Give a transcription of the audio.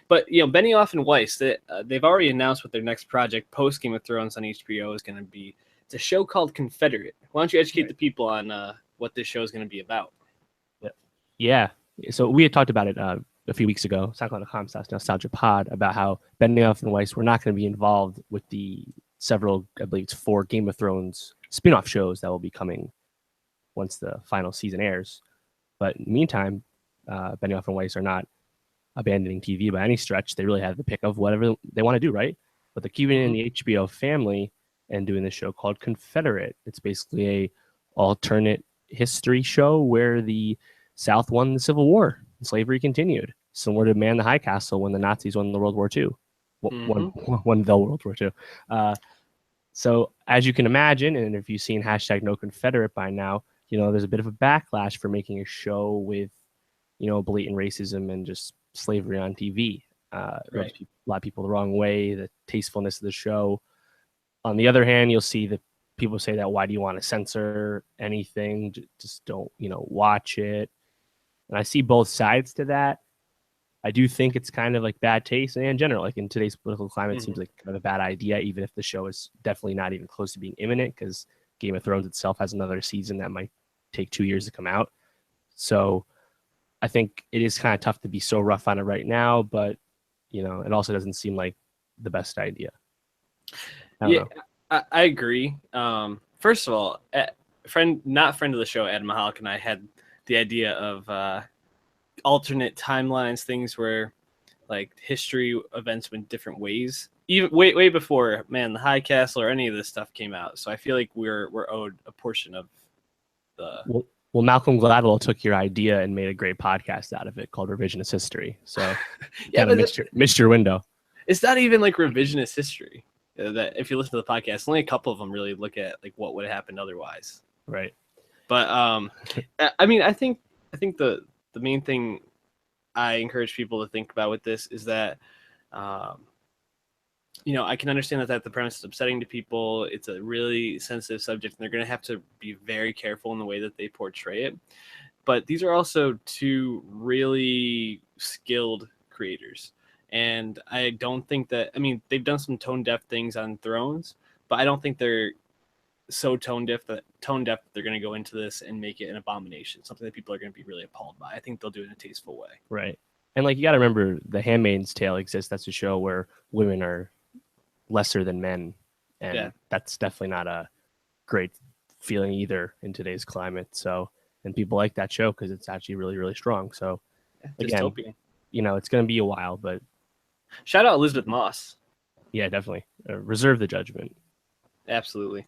But Benioff and Weiss, they've already announced what their next project post Game of Thrones on HBO is going to be. It's a show called Confederate. Why don't you educate the people on what this show is going to be about? Yeah. So we had talked about it a few weeks ago, Soundcloud.com/NowstalgiaPod, about how Benioff and Weiss were not going to be involved with the several, I believe it's 4 Game of Thrones spin-off shows that will be coming once the final season airs. But in the meantime, Benioff and Weiss are not abandoning TV by any stretch. They really have the pick of whatever they want to do, right? But they're keeping it in the HBO family and doing this show called Confederate. It's basically a alternate history show where the South won the Civil War and slavery continued, similar to Man the High Castle when the Nazis won the World War II. Won the World War II. So as you can imagine, and if you've seen #NoConfederate by now, there's a bit of a backlash for making a show with, blatant racism and just slavery on TV. Rubs a lot of people the wrong way, the tastefulness of the show. On the other hand, you'll see that people say that, why do you want to censor anything? Just don't, watch it. And I see both sides to that. I do think it's kind of like bad taste, and in general, like in today's political climate, it seems like kind of a bad idea, even if the show is definitely not even close to being imminent, because Game of Thrones itself has another season that might take 2 years to come out. So I think it is kind of tough to be so rough on it right now, but it also doesn't seem like the best idea. I agree. First of all, not friend of the show, Adam Mahalik, and I had the idea of alternate timelines, things where like history events went different ways, even way before Man the High Castle or any of this stuff came out. So I feel like we're owed a portion of the. Well, Malcolm Gladwell took your idea and made a great podcast out of it called Revisionist History. So kind of missed your window. It's not even like revisionist history. That if you listen to the podcast, only a couple of them really look at like what would have happened otherwise. Right. But I mean, I think the main thing I encourage people to think about with this is that, I can understand that the premise is upsetting to people. It's a really sensitive subject, and they're going to have to be very careful in the way that they portray it. But these are also 2 really skilled creators. And I don't think that, they've done some tone-deaf things on Thrones, but I don't think they're so tone-deaf that they're going to go into this and make it an abomination, something that people are going to be really appalled by. I think they'll do it in a tasteful way. Right. And you got to remember, The Handmaid's Tale exists. That's a show where women are lesser than men. And that's definitely not a great feeling either in today's climate. So, and people like that show because it's actually really, really strong. So again, dystopian. It's going to be a while, but shout out Elizabeth Moss. Yeah, definitely. Reserve the judgment. Absolutely.